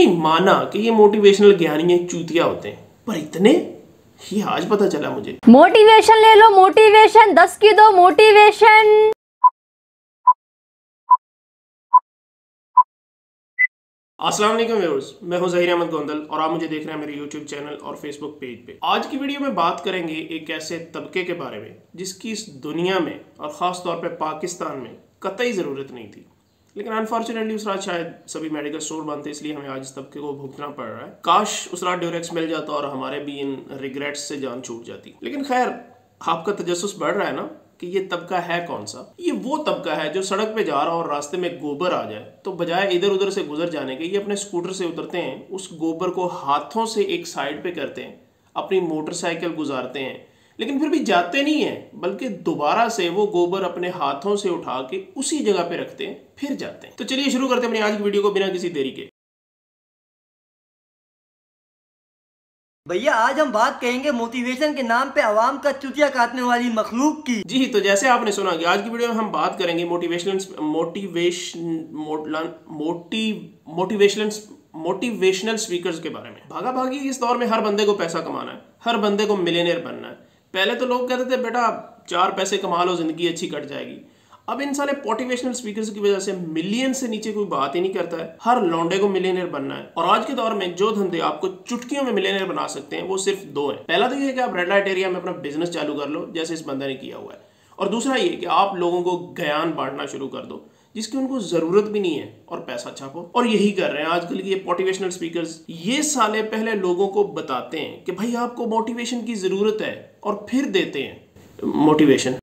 नहीं माना कि ये मोटिवेशनल ज्ञानी चूतिया होते हैं, पर इतने ये आज पता चला मुझे। मोटिवेशन ले लो, मोटिवेशन 10 की दो मोटिवेशन। अस्सलाम वालेकुम व्यूअर्स, मैं हूं ज़हीर अहमद गोंदल और आप मुझे देख रहे हैं मेरे यूट्यूब चैनल और फेसबुक पेज पे। आज की वीडियो में बात करेंगे एक ऐसे तबके के बारे में जिसकी इस दुनिया में और ख़ास तौर पे पाकिस्तान में कतई ज़रूरत नहीं थी, लेकिन अनफॉर्चुनेटली उस रात शायद सभी मेडिकल स्टोर बंद थे, इसलिए हमें आज इस तबके को भुगतना पड़ रहा है। काश उस रात ड्यूरेक्स मिल जाता और हमारे भी इन रिग्रेट्स से जान छूट जाती। लेकिन खैर, आपका तजस्सुस बढ़ रहा है ना कि ये तबका है कौन सा। ये वो तबका है जो सड़क पे जा रहा और रास्ते में गोबर आ जाए तो बजाय इधर उधर से गुजर जाने के ये अपने स्कूटर से उतरते हैं, उस गोबर को हाथों से एक साइड पे करते हैं, अपनी मोटरसाइकिल गुजारते हैं, लेकिन फिर भी जाते नहीं है, बल्कि दोबारा से वो गोबर अपने हाथों से उठा के उसी जगह पे रखते हैं, फिर जाते हैं। तो चलिए शुरू करते हैं अपनी आज की वीडियो को बिना किसी देरी के। भैया आज हम बात करेंगे मोटिवेशन के नाम पे अवाम का चुतिया काटने वाली मखलूक की। जी, तो जैसे आपने सुना कि आज की वीडियो में हम बात करेंगे मोटिवेशनल स्पीकर्स के बारे में। भागा भागी इस दौर में हर बंदे को पैसा कमाना है, हर बंदे को मिलियनेयर बनना है। पहले तो लोग कहते थे बेटा 4 पैसे कमा लो जिंदगी अच्छी कट जाएगी। अब इन सारे मोटिवेशनल स्पीकर्स की वजह से मिलियन से नीचे कोई बात ही नहीं करता है। हर लौंडे को मिलियनेयर बनना है और आज के दौर में जो धंधे आपको चुटकियों में मिलियनेयर बना सकते हैं वो सिर्फ 2 हैं। पहला तो ये है कि आप रेड लाइट एरिया में अपना बिजनेस चालू कर लो जैसे इस बंदे ने किया हुआ है, और दूसरा ये कि आप लोगों को ज्ञान बांटना शुरू कर दो जिसकी उनको जरूरत भी नहीं है और पैसा छापो। और यही कर रहे हैं आजकल के ये मोटिवेशनल स्पीकर्स। ये साले पहले लोगों को बताते हैं कि भाई आपको मोटिवेशन की जरूरत है और फिर देते हैं मोटिवेशन।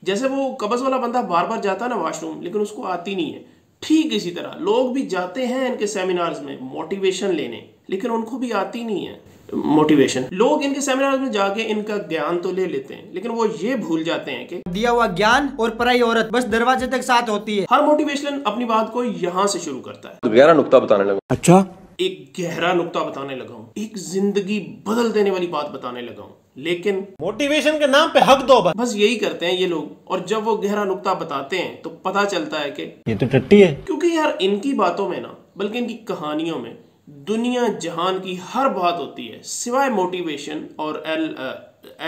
जैसे वो कब्ज वाला बंदा बार बार जाता है ना वॉशरूम, लेकिन उसको आती नहीं है, ठीक इसी तरह लोग भी जाते हैं इनके सेमिनार्स में मोटिवेशन लेने, लेकिन उनको भी आती नहीं है मोटिवेशन। लोग इनके सेमिनार्स में जाके इनका ज्ञान तो ले लेते हैं, लेकिन वो ये भूल जाते हैं कि दिया हुआ ज्ञान और पराई औरत बस दरवाजे तक साथ होती है। हर मोटिवेशन अपनी बात को यहाँ से शुरू करता है। तो गहरा नुक्ता बताने लगा। अच्छा, एक गहरा नुक्ता बताने लगा हूँ, एक जिंदगी बदल देने वाली बात बताने लगा हूँ, लेकिन मोटिवेशन के नाम पे हक दो बस यही करते हैं ये लोग। और जब वो गहरा नुक्ता बताते हैं तो पता चलता है कि ये तो टट्टी है। क्योंकि यार इनकी बातों में ना, बल्कि इनकी कहानियों में दुनिया जहान की हर बात होती है सिवाय मोटिवेशन और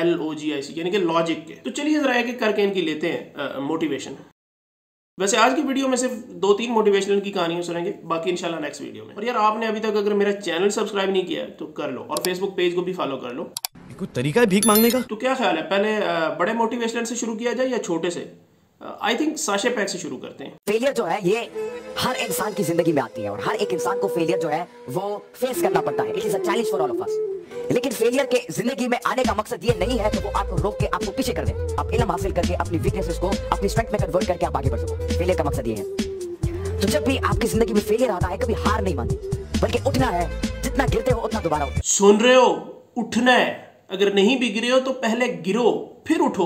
LOGIC यानी कि लॉजिक के। तो चलिए जरा एक एक करके इनकी लेते हैं मोटिवेशन। वैसे आज की वीडियो में सिर्फ 2-3 मोटिवेशनल की कहानियां सुनेंगे, बाकी इंशाल्लाह नेक्स्ट वीडियो में। और यार आपने अभी तक अगर मेरा चैनल सब्सक्राइब नहीं किया है तो कर लो, और फेसबुक पेज को भी फॉलो कर लो। कोई तरीका है भीख मांगने का? तो क्या ख्याल है, पहले बड़े मोटिवेशनल से शुरू किया जाए या छोटे से? आई थिंक साशे पैक से शुरू करते हैं। फेलियर जो है ये हर इंसान की जिंदगी में आती है और हर एक इंसान को फेलियर जो है वो फेस करना पड़ता है। It is a challenge for all of us. लेकिन फेलियर के जिंदगी में आने का मकसद ये नहीं है कि वो आपको रोक के आपको पीछे कर दे। आप इल्म हासिल करके अपनी वीकनेसेस को अपनी स्ट्रेंथ में कन्वर्ट करके आप आगे बढ़ सको। फेलियर का मकसद ये है। तो जब भी आपकी जिंदगी में फेलियर आता है, कभी हार नहीं माननी, बल्कि उठना है। जितना गिरते हो उतना दोबारा उठो। सुन रहे हो? उठना है। अगर नहीं भी गिरे हो तो पहले गिरो फिर उठो,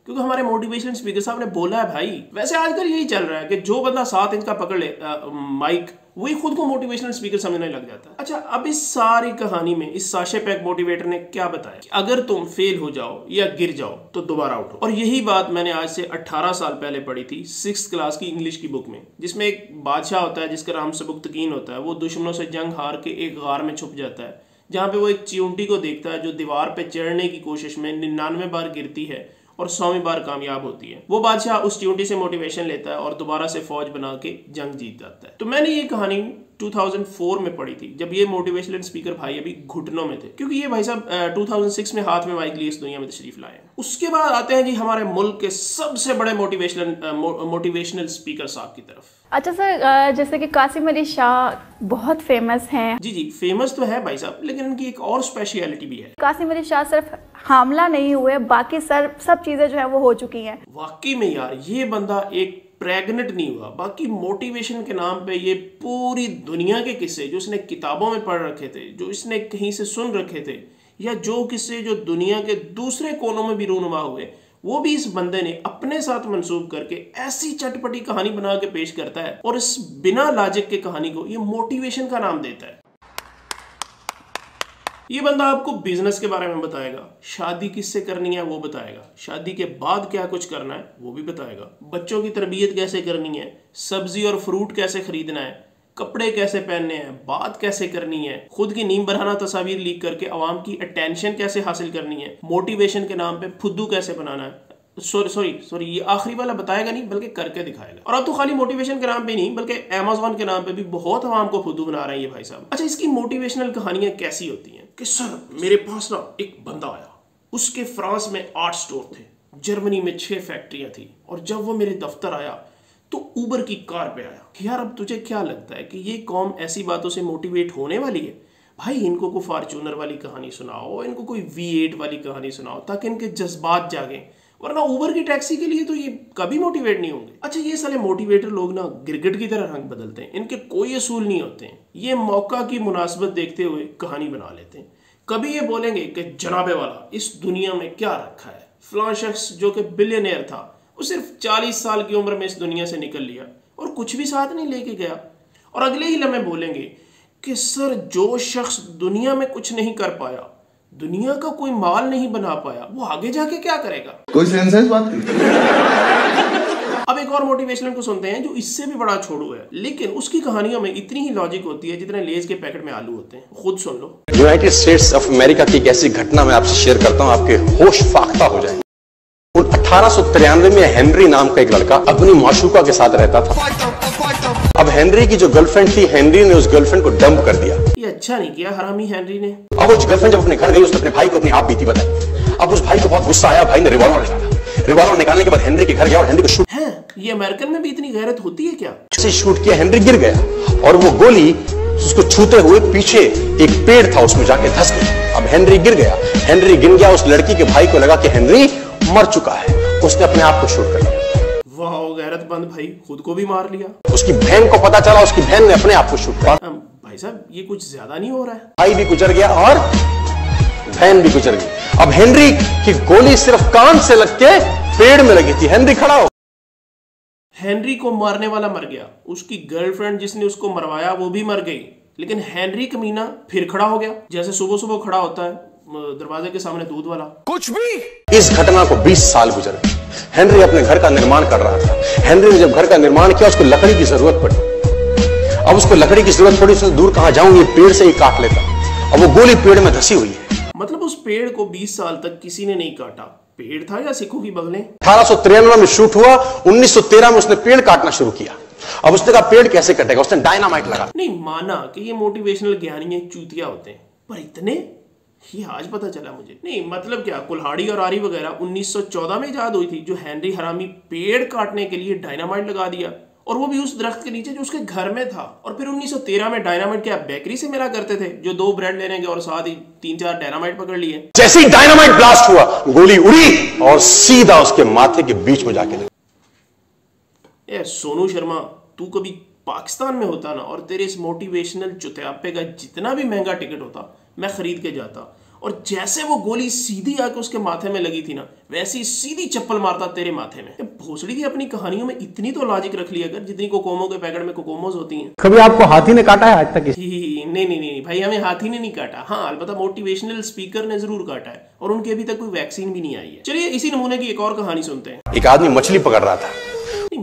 क्योंकि हमारे मोटिवेशन स्पीकर साहब ने बोला है भाई। वैसे आजकल यही चल रहा है कि जो बंदा 7 इंच का पकड़ ले माइक, वही खुद को मोटिवेशनल स्पीकर समझने लग जाता है। अच्छा, अब इस सारी कहानी में इस साशे पैक मोटिवेटर ने क्या बताया कि अगर तुम फेल हो जाओ या गिर जाओ तो दोबारा उठो। और यही बात मैंने आज से 18 साल पहले पढ़ी थी 6th क्लास की इंग्लिश की बुक में, जिसमें एक बादशाह होता है जिसका नाम सबुक्तकीन होता है। वो दुश्मनों से जंग हार के एक गार में छुप जाता है, जहाँ पे वो एक चींटी को देखता है जो दीवार पे चढ़ने की कोशिश में 99 बार गिरती है और 100वीं बार कामयाब होती है। वो बादशाह उस चींटी से मोटिवेशन लेता है और दोबारा से फौज बना के जंग जीत जाता है। तो मैंने ये कहानी 2004 में पढ़ी थी, जब ये मोटिवेशनल स्पीकर भाई अभी घुटनों में थे, क्योंकि ये भाई साहब 2006 में हाथ में माइक लिए इस दुनिया में तशरीफ लाए हैं। उसके बाद आते हैं जी हमारे मुल्क के सबसे बड़े मोटिवेशनल स्पीकर साहब की तरफ। अच्छा सर, जैसे कि कासिम अली शाह बहुत फेमस हैं। जी जी, फेमस तो है भाई साहब, लेकिन इनकी एक और स्पेशलिटी भी है। कासिम अली शाह सिर्फ हामला नहीं हुए, बाकी सब चीजें जो है वो हो चुकी हैं। वाकई में यार, ये बंदा एक प्रेग्नेंट नहीं हुआ, बाकी मोटिवेशन के नाम पे ये पूरी दुनिया के किस्से जो इसने किताबों में पढ़ रखे थे, जो इसने कहीं से सुन रखे थे, या जो किस्से जो दुनिया के दूसरे कोनों में भी रूनुमा हुए, वो भी इस बंदे ने अपने साथ मंसूब करके ऐसी चटपटी कहानी बना के पेश करता है, और इस बिना लॉजिक के कहानी को ये मोटिवेशन का नाम देता है। ये बंदा आपको बिजनेस के बारे में बताएगा, शादी किससे करनी है वो बताएगा, शादी के बाद क्या कुछ करना है वो भी बताएगा, बच्चों की तरबियत कैसे करनी है, सब्जी और फ्रूट कैसे खरीदना है, कपड़े कैसे पहनने हैं, बात कैसे करनी है, खुद की नीम बरहाना तस्वीर लीक करके आवाम की अटेंशन कैसे हासिल करनी है, मोटिवेशन के नाम पे फुद्दू कैसे बनाना है। सॉरी ये आखिरी वाला बताएगा नहीं बल्कि करके दिखाएगा। और अब तो खाली मोटिवेशन के नाम पे नहीं बल्कि अमेज़न के नाम पे भी बहुत आवाम को फुद्दू बना रहे हैं ये भाई साहब। अच्छा, इसकी मोटिवेशनल कहानियां कैसी होती हैं कि सर मेरे पास ना एक बंदा आया, उसके फ्रांस में 8 स्टोर थे, जर्मनी में 6 फैक्ट्रियां थी, और जब वो मेरे दफ्तर आया तो ऊबर की कार पे आया। यार अब तुझे क्या लगता है कि ये कौम ऐसी बातों से मोटिवेट होने वाली है? भाई इनको कोई फॉर्च्यूनर वाली कहानी सुनाओ, इनको कोई V8 वाली कहानी सुनाओ ताकि इनके जज्बात जागे, वरना ऊबर की टैक्सी के लिए तो ये कभी मोटिवेट नहीं होंगे। अच्छा, ये साले मोटिवेटर लोग ना गिरगिट की तरह रंग बदलते हैं, इनके कोई असूल नहीं होते हैं। ये मौका की मुनासबत देखते हुए कहानी बना लेते हैं। कभी ये बोलेंगे कि जनाबे वाला इस दुनिया में क्या रखा है, फलां शख्स जो कि बिलियनियर था वो सिर्फ 40 साल की उम्र में इस दुनिया से निकल लिया और कुछ भी साथ नहीं लेके गया। और अगले ही लम्हे बोलेंगे कि सर जो शख्स दुनिया में कुछ नहीं कर पाया, दुनिया का कोई माल नहीं बना पाया, वो आगे जाके क्या करेगा? कोई सेंस है इस बात की? अब एक और मोटिवेशनल को सुनते हैं जो इससे भी बड़ा छोड़ू है, लेकिन उसकी कहानियों में इतनी ही लॉजिक होती है जितने लेज के पैकेट में आलू होते हैं। खुद सुन लो। यूनाइटेड स्टेट्स ऑफ अमेरिका की एक ऐसी घटना मैं आपसे शेयर करता हूं, आपके होश फाख्ता हो जाएंगे। 1893 में हेनरी नाम का एक लड़का अपनी माशूका के साथ रहता था। अब हेनरी की जो गर्लफ्रेंड थी, हेनरी ने उस गर्लफ्रेंड को डंप कर दिया। ये अच्छा नहीं किया हरामी हेनरी ने। अब उस गर्लफ्रेंड जब अपने घर गई, उसने अपने भाई को अपनी आप बीती बताई। अब उस भाई को बहुत गुस्सा आया, भाई ने रिवॉल्वर निकाला। रिवॉल्वर निकालने के बाद हेनरी के घर गया और हेनरी को शूट। है ये अमेरिकन में भी इतनी गैरत होती है क्या? से शूट किया, हेनरी गिर गया और वो गोली उसको छूते हुए पीछे एक पेड़ था उसमें जाके धंस गई। अब हेनरी गिर गया, हेनरी गिर गया। उस लड़की के भाई को लगा कि हेनरी मर चुका है, उसने अपने आप को शूट कर लिया। वाह गैरतमंद भाई, खुद को भी मार लिया। उसकी बहन को पता चला, उसकी बहन ने अपने आप को शूट किया। भाई साहब ये कुछ ज्यादा नहीं हो रहा है? भाई भी गुजर गया और बहन भी गुजर गई। अब हेनरी की गोली सिर्फ कान से लग के पेड़ में लगी थी। हेनरी खड़ा हो, हेनरी को मारने वाला मर गया, उसकी गर्लफ्रेंड जिसने उसको मरवाया वो भी मर गई, लेकिन हेनरी कमीना फिर खड़ा हो गया, जैसे सुबह सुबह खड़ा होता है दरवाजे के सामने दूध वाला। कुछ भी। इस घटना को 20 साल गुजर गए। हेनरी अपने घर का निर्माण कर रहा था। हेनरी ने जब घर का निर्माण किया, उसको लकड़ी की जरूरत पड़ी। अब उसको लकड़ी की जरूरत पड़ी, उसने दूर कहां जाऊं, ये पेड़ से ही काट लेता। अब वो गोली पेड़ में धसी हुई है। मतलब उस पेड़ को 20 साल तक किसी ने नहीं काटा। पेड़ था या सिखों की बगलें? 1893 में शूट हुआ, 1913 में उसने पेड़ काटना शुरू किया। अब उसने कहा पेड़ कैसे कटेगा, उसने डायनामाइट लगा। नहीं माना कि ये मोटिवेशनल ज्ञानी चूतिया होते हैं, पर इतने ये आज पता चला मुझे। नहीं मतलब क्या, कुल्हाड़ी और आरी वगैरह 1914 में इजाद हुई थी, जो हेनरी हरामी पेड़ काटने के लिए डायनामाइट लगा दिया, और वो भी उस दरख्त के नीचे जो उसके घर में था। और फिर 1913 में डायनामाइट क्या बेकरी से मिला करते थे, जो 2 ब्रेड लेने गए और साथ ही 3-4 डायनामाइट पकड़ लिए। जैसे ही डायनामाइट ब्लास्ट हुआ, गोली उड़ी और सीधा उसके माथे के बीच में जाके लगी। ए सोनू शर्मा, तू कभी पाकिस्तान में होता ना और तेरे इस मोटिवेशनल चुतियापे का जितना भी महंगा टिकट होता मैं खरीद के जाता, और जैसे वो गोली सीधी आके उसके माथे में लगी थी ना, वैसी सीधी चप्पल मारता तेरे माथे में। भोसड़ी की अपनी कहानियों में इतनी तो लॉजिक रख लिया कर जितनी कोकोमो के पैकेट में कोकोमोज होती हैं। कभी आपको हाथी ने काटा है आज तक? नहीं भाई, हमें हाथी ने नहीं काटा। हाँ अलबत्ता मोटिवेशनल स्पीकर ने जरूर काटा है, और उनके अभी तक कोई वैक्सीन भी नहीं आई है। चलिए इसी नमूने की एक और कहानी सुनते हैं। एक आदमी मछली पकड़ रहा था।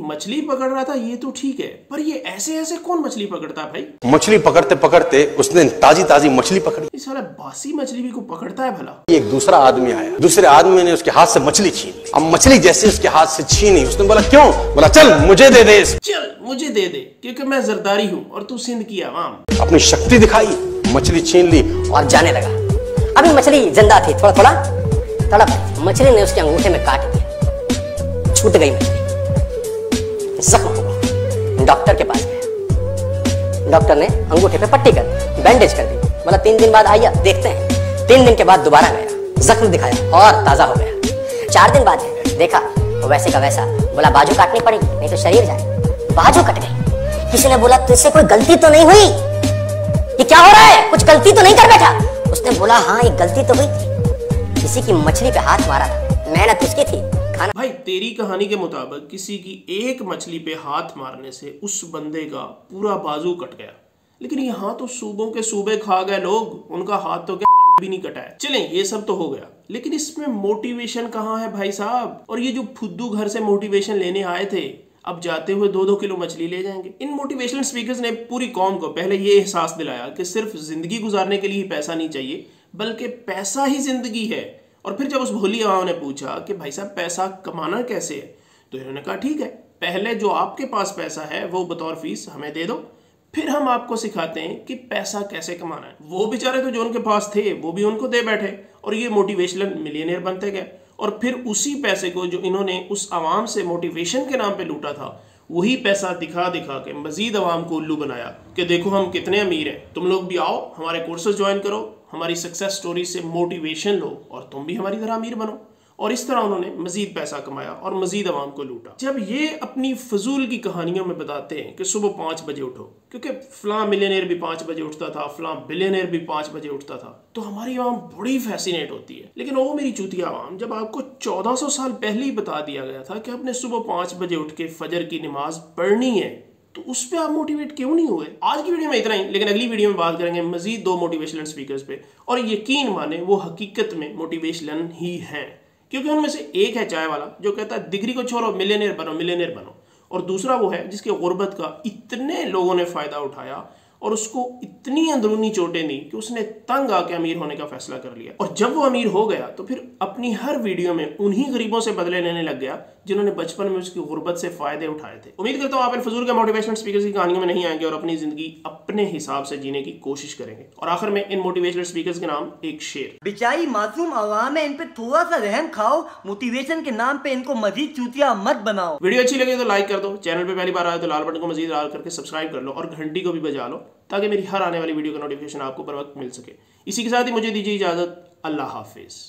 मछली पकड़ रहा था ये तो ठीक है, पर ये ऐसे कौन मछली पकड़ता है भाई? मछली पकड़ते पकड़ते उसने ताजी मछली पकड़ी। इस साला बासी मछली भी को पकड़ता है भला? एक दूसरा आदमी आया, दूसरे आदमी ने उसके हाथ से मछली छीन ली। अब मछली जैसे उसके हाथ से छीनी, उसने बोला क्यों? बोला चल मुझे दे दे, चल मुझे दे दे, क्योंकि मैं जरदारी हूँ और तू सिंध की आवाम। अपनी शक्ति दिखाई, मछली छीन ली और जाने लगा। अभी मछली जिंदा थी, थोड़ा थोड़ा तड़प मछली ने उसके अंगूठे में काट दिया, छूट गई मछली, जख्म हुआ। डॉक्टर के पास गया, डॉक्टर ने अंगूठे पे पट्टी कर दी, बैंडेज कर दी। बोला 3 दिन बाद आइए देखते हैं। 3 दिन के बाद दोबारा गया, जख्म दिखाया और ताजा हो गया। 4 दिन बाद देखा वैसे का वैसा। बोला बाजू काटनी पड़ेगी नहीं तो शरीर जाए। बाजू कट गई। किसी ने बोला तुझसे कोई गलती तो नहीं हुई, ये क्या हो रहा है, कुछ गलती तो नहीं कर बैठा? उसने बोला हाँ एक गलती तो हुई थी, किसी की मछली पे हाथ मारा था, मेहनत उसकी थी। भाई तेरी कहानी के मुताबिक किसी की एक मछली पे हाथ मारने से उस बंदे का पूरा बाजू कट गया, लेकिन यहाँ तो सूबों के सूबे खा गए लोग, उनका हाथ तो क्या भी नहीं कटा है। चलें ये सब तो हो गया, लेकिन इसमें मोटिवेशन कहाँ है भाई साहब? और ये जो फुद्दू घर से मोटिवेशन लेने आए थे, अब जाते हुए 2-2 किलो मछली ले जाएंगे। इन मोटिवेशनल स्पीकर्स ने पूरी कौम को पहले ये एहसास दिलाया कि सिर्फ जिंदगी गुजारने के लिए ही पैसा नहीं चाहिए, बल्कि पैसा ही जिंदगी है। और फिर जब उस भोली आवाम ने पूछा कि भाई साहब पैसा कमाना कैसे है, तो इन्होंने कहा ठीक है, पहले जो आपके पास पैसा है वो बतौर फीस हमें दे दो, फिर हम आपको सिखाते हैं कि पैसा कैसे कमाना है। वो बेचारे तो जो उनके पास थे वो भी उनको दे बैठे और ये मोटिवेशनल मिलियनियर बनते गए। और फिर उसी पैसे को जो इन्होंने उस आवाम से मोटिवेशन के नाम पे लूटा था, वही पैसा दिखा दिखा के मजीद आवाम को उल्लू बनाया कि देखो हम कितने अमीर हैं, तुम लोग भी आओ हमारे कोर्सेज ज्वाइन करो, हमारी सक्सेस स्टोरी से मोटिवेशन लो और तुम भी हमारी तरह अमीर बनो। और इस तरह उन्होंने मजीद पैसा कमाया और मजीद आवाम को लूटा। जब ये अपनी फजूल की कहानियों में बताते हैं कि सुबह 5 बजे उठो, क्योंकि फलां मिलियनेयर भी 5 बजे उठता था, फलां बिलियनेयर भी 5 बजे उठता था, तो हमारी आवाम बड़ी फैसिनेट होती है। लेकिन वो मेरी चूतिया आवाम, जब आपको 1400 साल पहले ही बता दिया गया था कि आपने सुबह 5 बजे उठ के फजर की नमाज पढ़नी है, तो उस पर आप मोटिवेट क्यों नहीं हुए? आज की वीडियो में इतना ही, लेकिन अगली वीडियो में बात करेंगे मजीद 2 मोटिवेशनल स्पीकर्स पे, और यकीन माने वो हकीकत में मोटिवेशनल ही हैं। क्योंकि उनमें से एक है चाय वाला जो कहता है डिग्री को छोड़ो, मिलियनेयर बनो, मिलियनेयर बनो। और दूसरा वो है जिसके गुर्बत का इतने लोगों ने फायदा उठाया और उसको इतनी अंदरूनी चोटें दी कि उसने तंग आके अमीर होने का फैसला कर लिया। और जब वो अमीर हो गया तो फिर अपनी हर वीडियो में उन्हीं गरीबों से बदले लेने लग गया जिन्होंने बचपन में उसकी गुर्बत से फायदे उठाए थे। उम्मीद करता हूँ आप इन फजूल के मोटिवेशनल स्पीकर्स की कहानियों में नहीं आएंगे और अपनी जिंदगी अपने हिसाब से जीने की कोशिश करेंगे। और आखिर में इन मोटिवेशनल स्पीकर्स के नाम एक शेर। बेचारी मासूम आवाम है, इन पे थोड़ा सा रहम खाओ, मोटिवेशन के नाम पे इनको मजीद चूतिया मत बनाओ। वीडियो अच्छी लगी तो लाइक कर दो, चैनल पे पहली बार आए तो लाल बटन को मजीद लाल करके सब्सक्राइब कर लो और घंटी को भी बजा लो ताकि मेरी हर आने वाली वीडियो का नोटिफिकेशन आपको बर वक्त मिल सके। इसी के साथ ही मुझे दीजिए इजाजत। अल्लाह हाफिज।